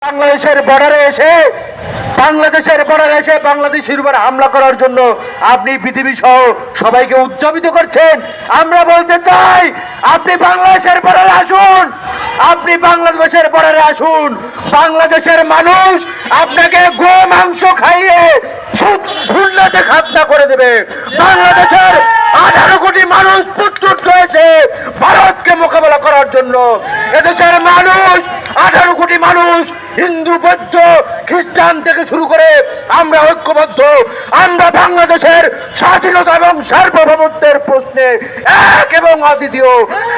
বাংলাদেশের বর্ডারে এসে বাংলাদেশের উপর হামলা করার জন্য আপনি পৃথিবী সহ সবাইকে উজ্জীবিত করছেন। আমরা বলতে চাই, আপনি বাংলাদেশের বর্ডারে আসুন, বাংলাদেশের মানুষ আপনাকে গো মাংস খাইয়ে শূন্যতে খাতনা করে দেবে। বাংলাদেশের 18 কোটি মানুষ প্রস্তুত রয়েছে ভারতকে মোকাবেলা করার জন্য। এদেশের মানুষ 18 কোটি মানুষ, হিন্দু, বৌদ্ধ, খ্রিস্টান থেকে শুরু করে আমরা ঐক্যবদ্ধ। আমরা বাংলাদেশের স্বাধীনতা এবং সার্বভৌমত্বের প্রশ্নে এক এবং অদ্বিতীয়।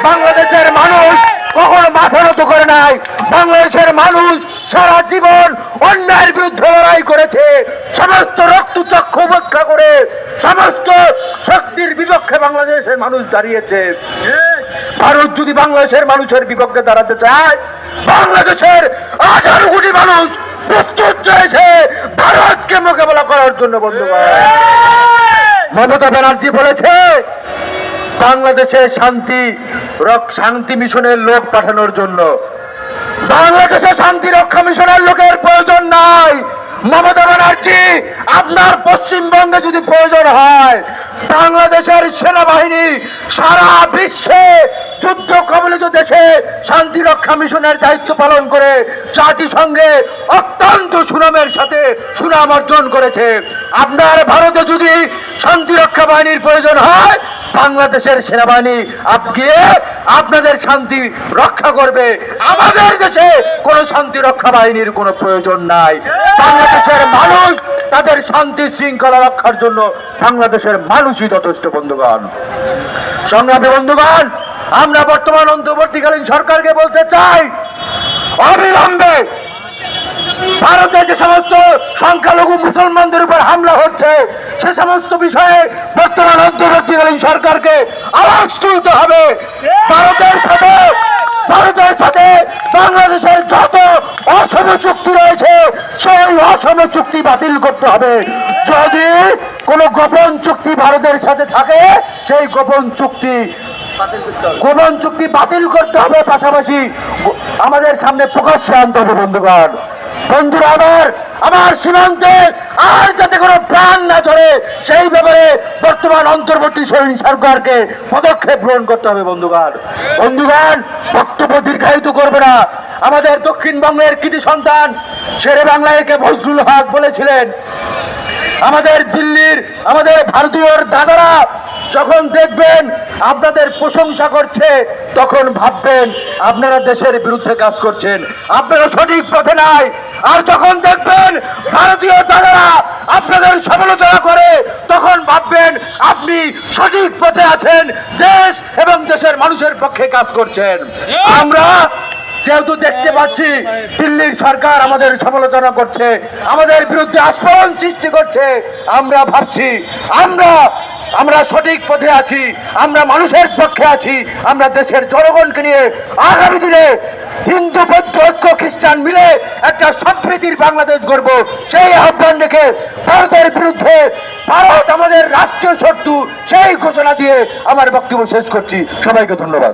বাংলাদেশের মানুষ কখনো মাথা নত করে নাই। বাংলাদেশের মানুষ সারা জীবন অন্যায়ের বিরুদ্ধে লড়াই করেছে, সমস্ত রক্তচক্ষু উপেক্ষা করে সমস্ত শক্তির বিপক্ষে বাংলাদেশের মানুষ দাঁড়িয়েছে। ভারত যদি বাংলাদেশের মানুষের বিপক্ষে দাঁড়াতে চায়, বাংলাদেশের 18 কোটি মানুষ প্রস্তুত রয়েছে ভারতকে মোকাবেলা করার জন্য। বন্ধুগণ, মমতা ব্যানার্জি বলেছে বাংলাদেশে শান্তি মিশনের লোক পাঠানোর জন্য। বাংলাদেশে শান্তি রক্ষা মিশনের লোকের প্রয়োজন নাই। মমতা ব্যানার্জি, আপনার পশ্চিমবঙ্গে যদি প্রয়োজন হয়, বাংলাদেশের সেনাবাহিনী সারা বিশ্বে যুদ্ধ কবলিত দেশে শান্তি রক্ষা মিশনের দায়িত্ব পালন করে জাতিসংঘে অত্যন্ত সুনামের সাথে সুনাম অর্জন করেছে। আপনার ভারতে যদি শান্তি রক্ষা বাহিনীর প্রয়োজন হয়, বাংলাদেশের সেনাবাহিনী গিয়ে আপনাদের শান্তি রক্ষা করবে। আমাদের দেশে কোনো শান্তি রক্ষা বাহিনীর কোনো প্রয়োজন নাই। বাংলাদেশের মানুষ তাদের শান্তি শৃঙ্খলা রক্ষার জন্য বাংলাদেশের মানুষই যথেষ্ট। বন্ধুগণ, সংগ্রামী বন্ধুগণ, আমরা বর্তমান অন্তর্বর্তীকালীন সরকারকে বলতে চাই, অবিলম্বে ভারতে যে সমস্ত সংখ্যালঘু মুসলমানদের উপর হামলা হচ্ছে, সে সমস্ত বিষয়ে বর্তমান অন্তর্বর্তীকালীন সরকারকে আওয়াজ তুলতে হবে। ভারতের সাথে বাংলাদেশের যত অসম চুক্তি রয়েছে, সেই অসম চুক্তি বাতিল করতে হবে। যদি কোনো গোপন চুক্তি ভারতের সাথে থাকে, সেই গোপন চুক্তি বাতিল করতে হবে। পাশাপাশি আমাদের সামনে প্রকাশ্যে আনতে হবে। বন্ধুরা, আমার সীমান্তে আর যাতে কোনো প্রাণ না ঝরে, সেই ব্যাপারে বর্তমান অন্তর্বর্তী সরকারকে পদক্ষেপ গ্রহণ করতে হবে। বন্ধুগণ, বক্তব্য দীর্ঘায়িত করবে না। আমাদের দক্ষিণবঙ্গের কৃতি সন্তান শেরে বাংলাকে ফজলুল হক বলেছিলেন, আমাদের দিল্লির আমাদের ভারতীয় দাদারা যখন দেখবেন আপনাদের প্রশংসা করছে, তখন ভাববেন আপনারা দেশের বিরুদ্ধে কাজ করছেন, আপনারা সঠিক পথে নাই। আর যখন দেখবেন ভারতীয় দাদারা আপনাদের সমালোচনা করে, তখন ভাববেন আপনি সঠিক পথে আছেন, দেশ এবং দেশের মানুষের পক্ষে কাজ করছেন। আমরা যেহেতু দেখতে পাচ্ছি দিল্লির সরকার আমাদের সমালোচনা করছে, আমাদের বিরুদ্ধে আস্ফালন সৃষ্টি করছে, আমরা ভাবছি আমরা সঠিক পথে আছি, আমরা মানুষের পক্ষে আছি, আমরা দেশের জনগণকে নিয়ে আগামী দিনে হিন্দু, বৌদ্ধ, ঐক্য, খ্রিস্টান মিলে একটা সম্প্রীতির বাংলাদেশ গড়ব। সেই আহ্বান রেখে ভারতের বিরুদ্ধে ভারত আমাদের রাষ্ট্রীয় শত্রু, সেই ঘোষণা দিয়ে আমার বক্তব্য শেষ করছি। সবাইকে ধন্যবাদ।